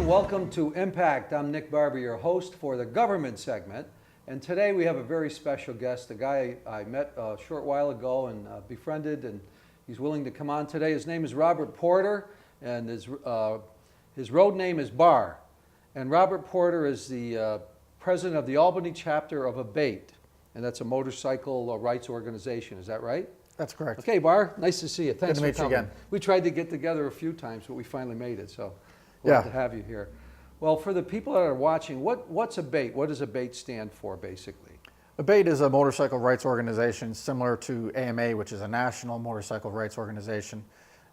everyone. Welcome to Impact. I'm Nick Barber, your host for the government segment. And today we have a very special guest, a guy I met a short while ago and befriended, and he's willing to come on today. His name is Robert Porter, and his road name is Bar. And Robert Porter is the president of the Albany chapter of ABATE, and that's a motorcycle rights organization. Is that right? That's correct. Okay, Bar, nice to see you. Thanks Good to for meet you coming. again. We tried to get together a few times, but we finally made it, so glad to have you here. Well, for the people that are watching, what's ABATE? What does ABATE stand for, basically? ABATE is a motorcycle rights organization similar to AMA, which is a national motorcycle rights organization.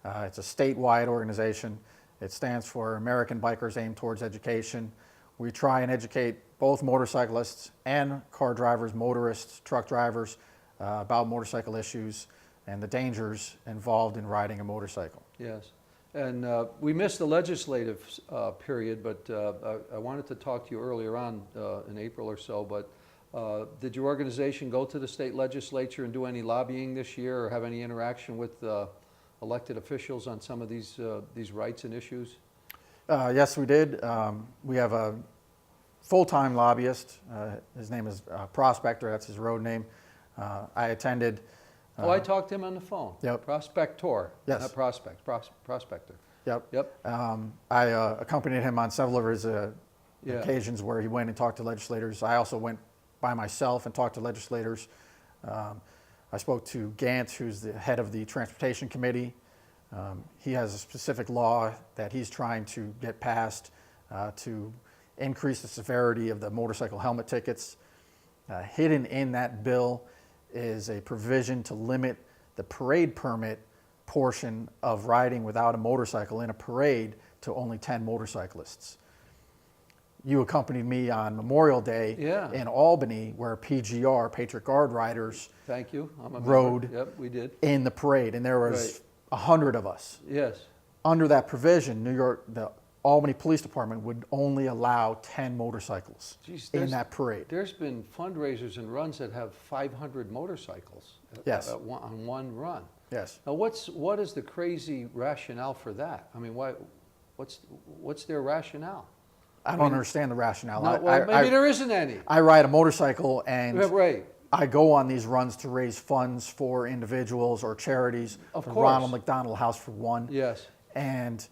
It's a statewide organization. It stands for American Bikers Aim Towards Education. We try and educate both motorcyclists and car drivers, motorists, truck drivers about motorcycle issues and the dangers involved in riding a motorcycle. Yes. And we missed the legislative period, but I wanted to talk to you earlier on in April or so, but did your organization go to the state legislature and do any lobbying this year or have any interaction with elected officials on some of these rights and issues? Yes, we did. We have a full-time lobbyist. His name is Prospector, that's his road name. I attended. I talked to him on the phone. Yep. Prospector, yes. Not prospect, prospector. Yep. Yep. I accompanied him on several of his occasions where he went and talked to legislators. I also went by myself and talked to legislators. I spoke to Gant, who's the head of the Transportation Committee. He has a specific law that he's trying to get passed to increase the severity of the motorcycle helmet tickets. Hidden in that bill is a provision to limit the parade permit portion of riding without a motorcycle in a parade to only 10 motorcyclists. You accompanied me on Memorial Day in Albany, where PGR, Patriot Guard Riders, thank you. rode we did. in the parade, and there was 100 of us. Yes. Under that provision, the Albany Police Department would only allow 10 motorcycles in that parade. There's been fundraisers and runs that have 500 motorcycles on one run. Yes. Now, what is the crazy rationale for that? I mean, what's their rationale? I don't understand the rationale. Maybe there isn't any. I ride a motorcycle and right. I go on these runs to raise funds for individuals or charities. Of the course. Ronald McDonald House for One. Yes. And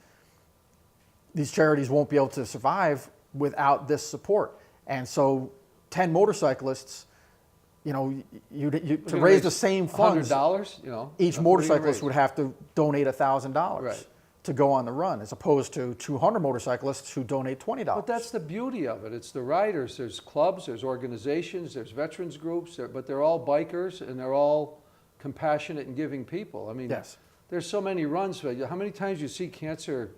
these charities won't be able to survive without this support. And so 10 motorcyclists, to raise the same funds, $100, each motorcyclist would have to donate $1,000 right. to go on the run, as opposed to 200 motorcyclists who donate $20. But that's the beauty of it. It's the riders. There's clubs, there's organizations, there's veterans groups, but they're all bikers and they're all compassionate and giving people. I mean, yes. There's so many runs. How many times do you see cancer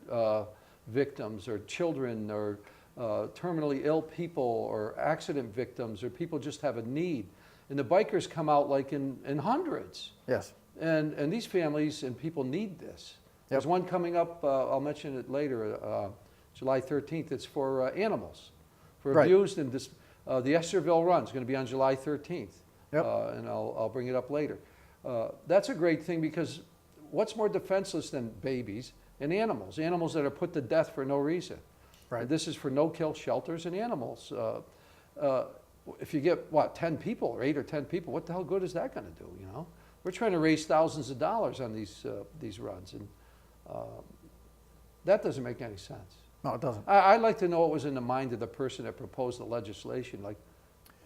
victims or children or terminally ill people or accident victims or people just have a need? And the bikers come out like in hundreds. Yes. And these families and people need this. There's one coming up, I'll mention it later, July 13th. It's for animals, for abused, and the Estherville Run is going to be on July 13th. Yep. And I'll bring it up later. That's a great thing, because what's more defenseless than babies and animals that are put to death for no reason. Right. And this is for no-kill shelters and animals. If you get, 10 people or 8 or 10 people, what the hell good is that going to do, We're trying to raise thousands of dollars on these runs, and that doesn't make any sense. No, it doesn't. I'd like to know what was in the mind of the person that proposed the legislation. Like,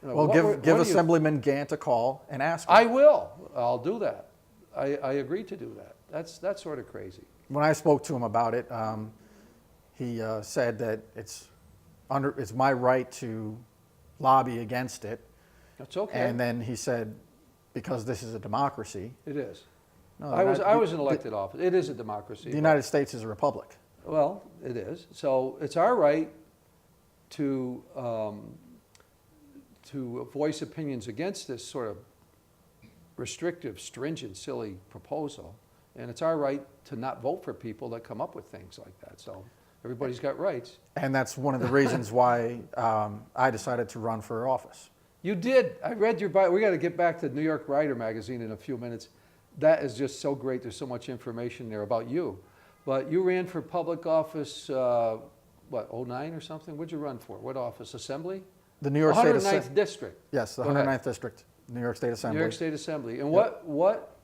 well, give Assemblyman Gant a call and ask him. I will. I'll do that. I agree to do that. That's sort of crazy. When I spoke to him about it, he said that it's my right to lobby against it. That's okay. And then he said, because this is a democracy. It is. No, I was in elected office. It is a democracy. The United States is a republic. Well, it is. So it's our right to voice opinions against this sort of restrictive, stringent, silly proposal. And it's our right to not vote for people that come up with things like that. So everybody's got rights. And that's one of the reasons why I decided to run for office. You did. I read your bio. We got to get back to New York Rider magazine in a few minutes. That is just so great. There's so much information there about you. But you ran for public office what, '09 or something? What'd you run for? What office? Assembly? The New York State 109th Assembly. District. Yes, the Go ahead. 109th District, New York State Assembly. New York State Assembly. And Yep. what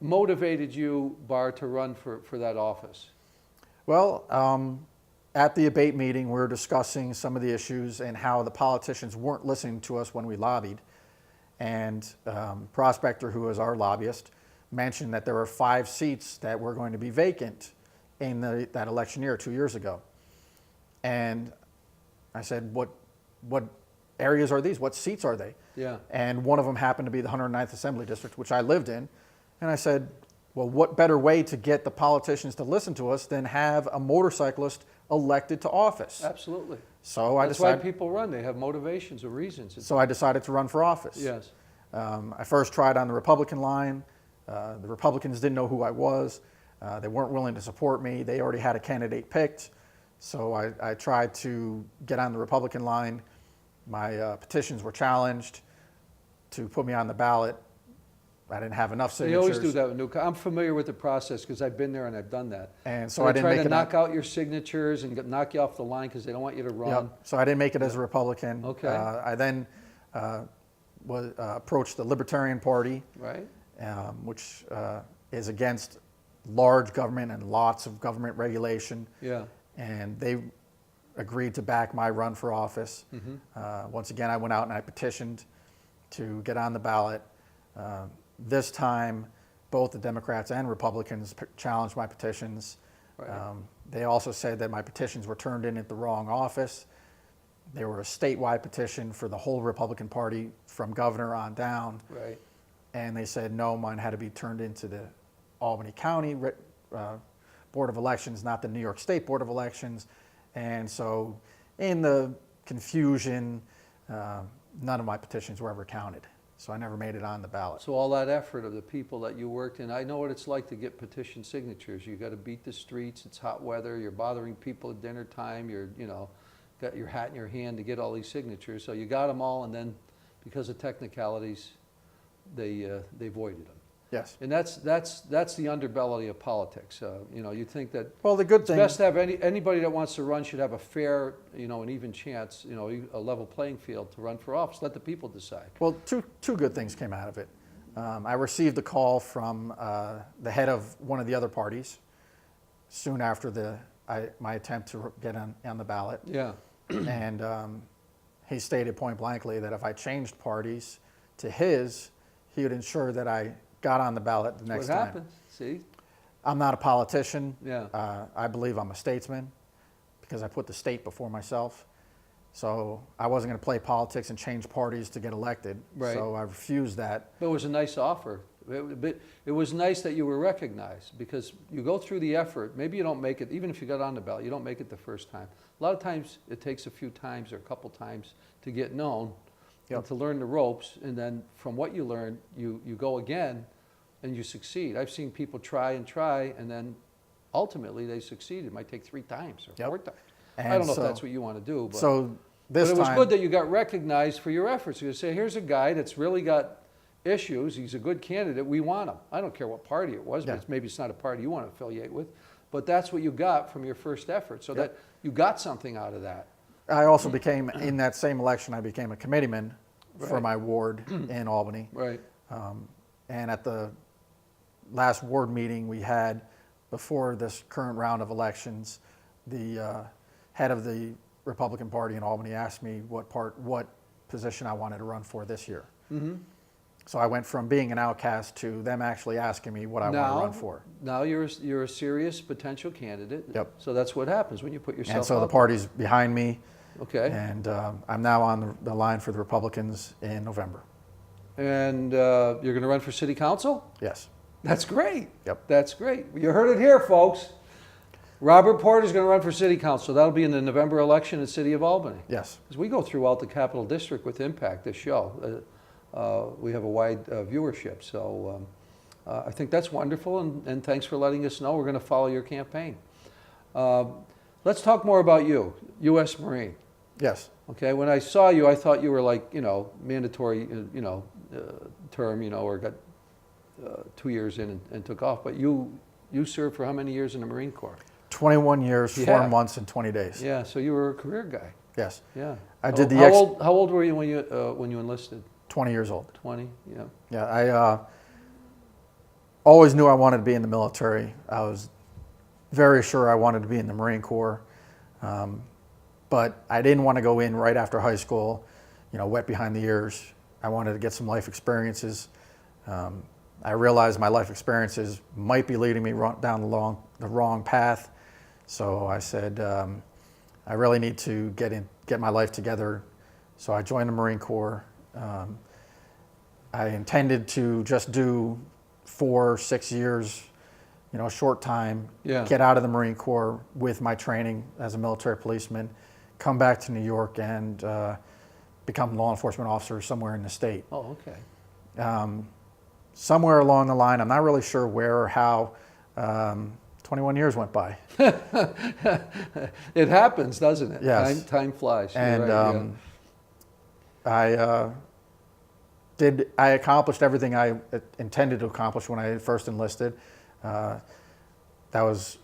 motivated you, Bar, to run for that office? Well, at the debate meeting, we were discussing some of the issues and how the politicians weren't listening to us when we lobbied. And Prospector, who is our lobbyist, mentioned that there were 5 seats that were going to be vacant in that election year 2 years ago. And I said, what areas are these? What seats are they? Yeah. And one of them happened to be the 109th Assembly District, which I lived in. And I said, well, what better way to get the politicians to listen to us than have a motorcyclist elected to office? Absolutely. So I That's why decided. people run. They have motivations or reasons. So I decided to run for office. Yes. I first tried on the Republican line. The Republicans didn't know who I was. They weren't willing to support me. They already had a candidate picked. So I tried to get on the Republican line. My petitions were challenged to put me on the ballot. I didn't have enough They signatures. always do that with new. I'm familiar with the process because I've been there and I've done that. And so they I didn't try make to it knock out your signatures and knock you off the line because they don't want you to run. Yep. So I didn't make it as a Republican. Okay. I then approached the Libertarian Party, Right. which is against large government and lots of government regulation. Yeah. And they agreed to back my run for office. Once again, I went out and I petitioned to get on the ballot. This time, both the Democrats and Republicans challenged my petitions. Right. They also said that my petitions were turned in at the wrong office. They were a statewide petition for the whole Republican Party from governor on down. Right. And they said, no, mine had to be turned into the Albany County Board of Elections, not the New York State Board of Elections. And so in the confusion, none of my petitions were ever counted. So I never made it on the ballot. So all that effort of the people that you worked in, I know what it's like to get petition signatures. You got to beat the streets. It's hot weather. You're bothering people at dinner time. You're, got your hat in your hand to get all these signatures. So you got them all, and then because of technicalities, they voided them. Yes. And that's the underbelly of politics. You think that Well, the good it's thing, best to have anybody that wants to run should have a fair, an even chance, a level playing field to run for office. Let the people decide. well, two good things came out of it. I received a call from the head of one of the other parties soon after my attempt to get on the ballot. Yeah. And he stated point blankly that if I changed parties to his, he would ensure that I got on the ballot the next What time. happened? See? I'm not a politician. Yeah. I believe I'm a statesman because I put the state before myself. So I wasn't going to play politics and change parties to get elected. Right. So I refused that. But it was a nice offer. It was nice that you were recognized because you go through the effort. Maybe you don't make it, even if you got on the ballot, you don't make it the first time. A lot of times it takes a few times or a couple times to get known and to learn the ropes. And then from what you learn, you go again and you succeed. I've seen people try and then ultimately they succeed. It might take 3 times or 4 times. And I don't know so- if that's what you want to do. But, So but this it was time, good that you got recognized for your efforts. You say, here's a guy that's really got issues. He's a good candidate. We want him. I don't care what party it was, Yeah. but maybe it's not a party you want to affiliate with. But that's what you got from your first effort. So that you got something out of that. I also became, in that same election, I became a committeeman for Right. my ward in Albany. Right. And at the last ward meeting we had before this current round of elections, the head of the Republican Party in Albany asked me what position I wanted to run for this year. Mm-hmm. So I went from being an outcast to them actually asking me what I want to run for. Now you're a serious potential candidate. Yep. So that's what happens when you put yourself And so the out party's behind me, there. Okay. and I'm now on the line for the Republicans in November. And you're going to run for city council? Yes. That's great. Yep. That's great. You heard it here, folks. Robert Porter's going to run for city council. That'll be in the November election in the city of Albany. Yes. Because we go throughout the Capital District with Impact, this show. We have a wide viewership. So I think that's wonderful, and thanks for letting us know. We're going to follow your campaign. Let's talk more about you, U.S. Marine. Yes. Okay, when I saw you, I thought you were like, mandatory, term, or got 2 years in and took off. But you served for how many years in the Marine Corps? 21 years, Yeah. 4 months, and 20 days. Yeah, so you were a career guy. Yes. Yeah. I did the how old were you when you enlisted? 20 years old. 20. Yeah. Yeah, I always knew I wanted to be in the military. I was very sure I wanted to be in the Marine Corps, but I didn't want to go in right after high school, wet behind the ears. I wanted to get some life experiences. I realized my life experiences might be leading me down the wrong path, so I said I really need to get my life together. So I joined the Marine Corps. I intended to just do 4 or 6 years, a short time, Yeah. get out of the Marine Corps with my training as a military policeman, come back to New York and become a law enforcement officer somewhere in the state. Oh, okay. Somewhere along the line, I'm not really sure where or how, 21 years went by. It happens, doesn't it? Yes. Time flies. You're And right, I accomplished everything I intended to accomplish when I first enlisted. That was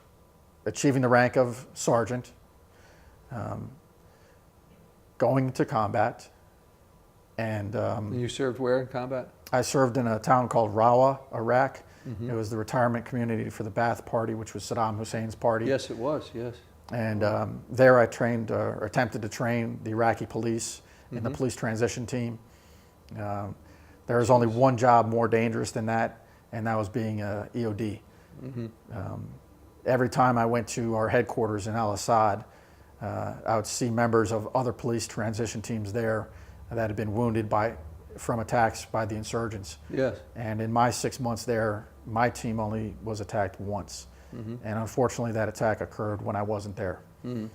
achieving the rank of sergeant, going into combat, and And you served where in combat? I served in a town called Rawa, Iraq. It was the retirement community for the Ba'ath Party, which was Saddam Hussein's party. Yes, it was. Yes. And there I trained, or attempted to train the Iraqi police in the police transition team. There was only one job more dangerous than that, and that was being a EOD. Every time I went to our headquarters in Al-Assad, I would see members of other police transition teams there that had been wounded from attacks by the insurgents. Yes. And in my 6 months there, my team only was attacked once. And unfortunately, that attack occurred when I wasn't there. Oh.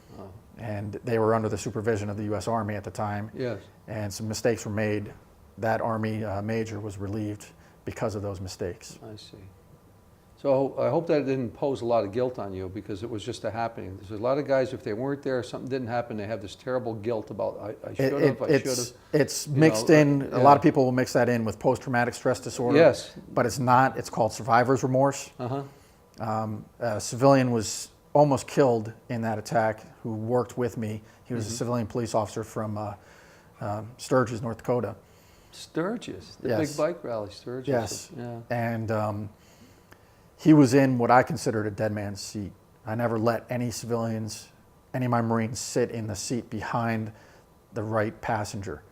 And they were under the supervision of the U.S. Army at the time. Yes. And some mistakes were made. That Army major was relieved because of those mistakes. I see. So I hope that didn't pose a lot of guilt on you, because it was just a happening. There's a lot of guys, if they weren't there, something didn't happen, they have this terrible guilt about, I should have, I should have. It's mixed in, a lot of people will mix that in with post-traumatic stress disorder. Yes. But it's not, it's called survivor's remorse. A civilian was almost killed in that attack who worked with me. He was a civilian police officer from Sturgis, North Dakota. Sturgis, the Yes. big bike rally, Sturgis. Yes. Yeah. And he was in what I considered a dead man's seat. I never let any civilians, any of my Marines sit in the seat behind the right passenger,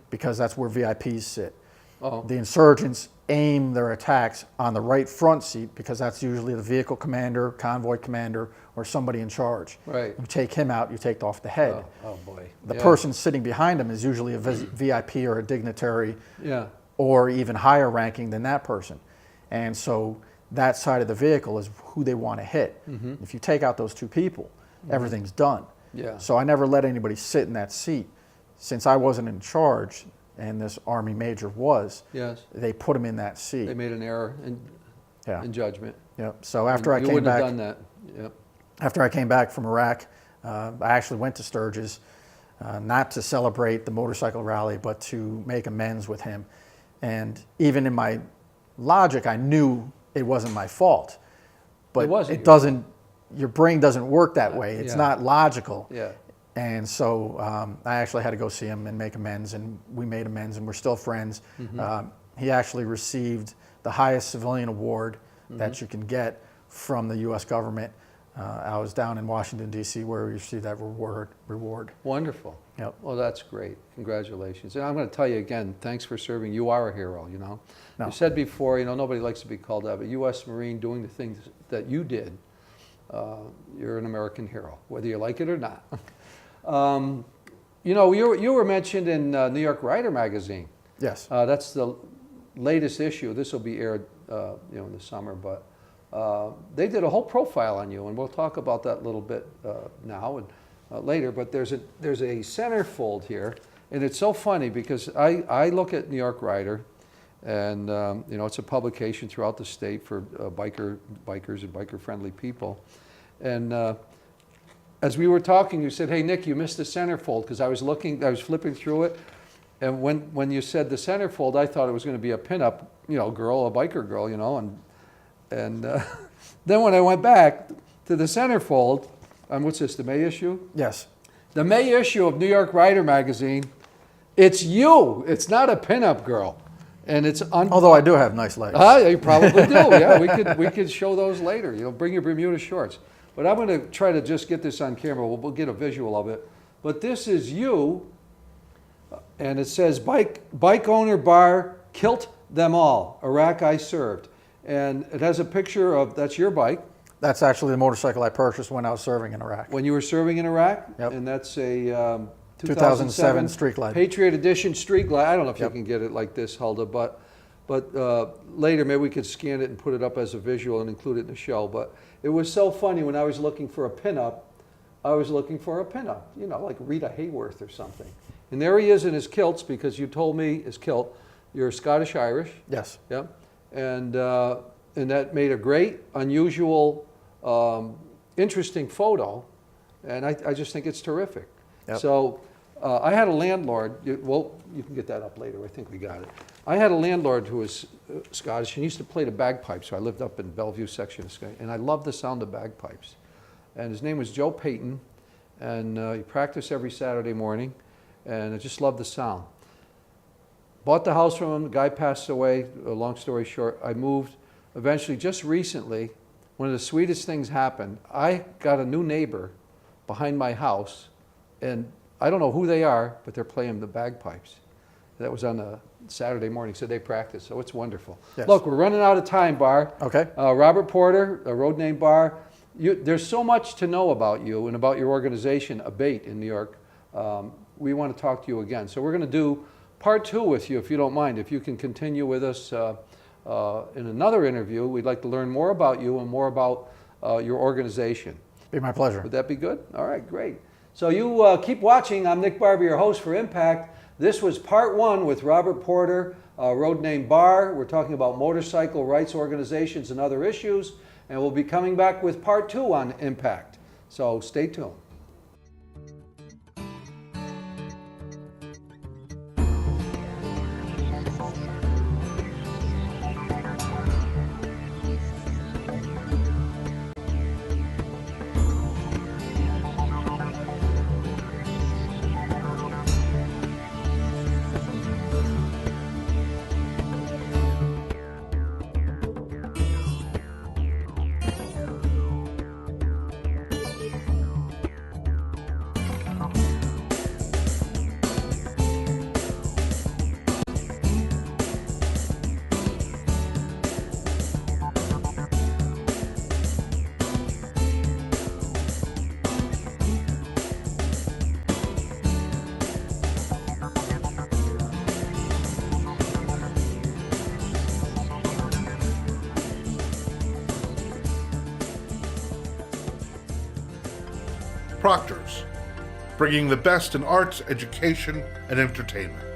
because that's where VIPs sit. Oh. The insurgents aim their attacks on the right front seat, because that's usually the vehicle commander, convoy commander, or somebody in charge. Right. You take him out, you take off the head. Oh boy. The Yeah. person sitting behind him is usually a VIP or a dignitary, Yeah. or even higher ranking than that person. And so that side of the vehicle is who they want to hit. If you take out those two people, everything's done. Yeah. So I never let anybody sit in that seat. Since I wasn't in charge, and this Army major was, Yes. they put him in that seat. They made an error Yeah. in judgment. Yep. So after I You came wouldn't back, have done that. Yep. after I came back from Iraq, I actually went to Sturgis, not to celebrate the motorcycle rally, but to make amends with him. And even in my logic, I knew it wasn't my fault. But It wasn't it your doesn't, your brain doesn't work that way. It's Yeah. not logical. Yeah. And so I actually had to go see him and make amends, and we made amends, and we're still friends. He actually received the highest civilian award that you can get from the U.S. government. I was down in Washington, D.C., where we received that reward. Wonderful. Yep. Well, that's great. Congratulations. And I'm going to tell you again, thanks for serving. You are a hero, No. You said before, nobody likes to be called out, but U.S. Marine doing the things that you did, you're an American hero, whether you like it or not. You were mentioned in New York Writer magazine. Yes. That's the latest issue. This will be aired, in the summer, but they did a whole profile on you, and we'll talk about that a little bit now and later. But there's a centerfold here, and it's so funny because I look at New York Writer, and it's a publication throughout the state for bikers and biker-friendly people, and as we were talking, you said, "Hey, Nick, you missed the centerfold," because I was flipping through it, and when you said the centerfold, I thought it was going to be a pinup, girl, a biker girl, and then when I went back, to the centerfold on, what's this, the May issue? Yes. The May issue of New York Writer magazine. It's you. It's not a pinup girl. And it's Although I do have nice legs. You probably do. Yeah, we could show those later. Bring your Bermuda shorts. But I'm going to try to just get this on camera. We'll get a visual of it. But this is you, and it says bike owner bar kilt them all. Iraq I served, and it has a picture of, that's your bike. That's actually the motorcycle I purchased when I was serving in Iraq. When you were serving in Iraq. Yep. And that's a 2007 Street Glide. Patriot Edition Street Glide. I don't know if you can get it like this, Huldah, but later maybe we could scan it and put it up as a visual and include it in the show. But it was so funny when I was looking for a pinup. I was looking for a pinup, like Rita Hayworth or something. And there he is in his kilts, because you told me his kilt. You're Scottish Irish. Yes. Yeah. And that made a great, unusual, interesting photo. And I just think it's terrific. Yep. So I had a landlord, you can get that up later, I think we got it. I had a landlord who was Scottish, and he used to play the bagpipes. So I lived up in Bellevue section of Schenectady, and I loved the sound of bagpipes. And his name was Joe Payton, and he practiced every Saturday morning, and I just loved the sound. Bought the house from him, the guy passed away, long story short. I moved eventually, just recently. One of the sweetest things happened. I got a new neighbor behind my house, and I don't know who they are, but they're playing the bagpipes. That was on a Saturday morning, so they practiced, so it's wonderful. Yes. Look, we're running out of time, Bar. Okay. Robert Porter, a road name Bar. There's so much to know about you and about your organization, Abate in New York. We want to talk to you again. So we're going to do part 2 with you, if you don't mind. If you can continue with us in another interview, we'd like to learn more about you and more about your organization. Be my pleasure. Would that be good? All right, great. So you keep watching. I'm Nick Barber, your host for Impact. This was part 1 with Robert Porter, road name Bar. We're talking about motorcycle rights organizations and other issues. And we'll be coming back with part 2 on Impact. So stay tuned. Proctors, bringing the best in arts, education, and entertainment.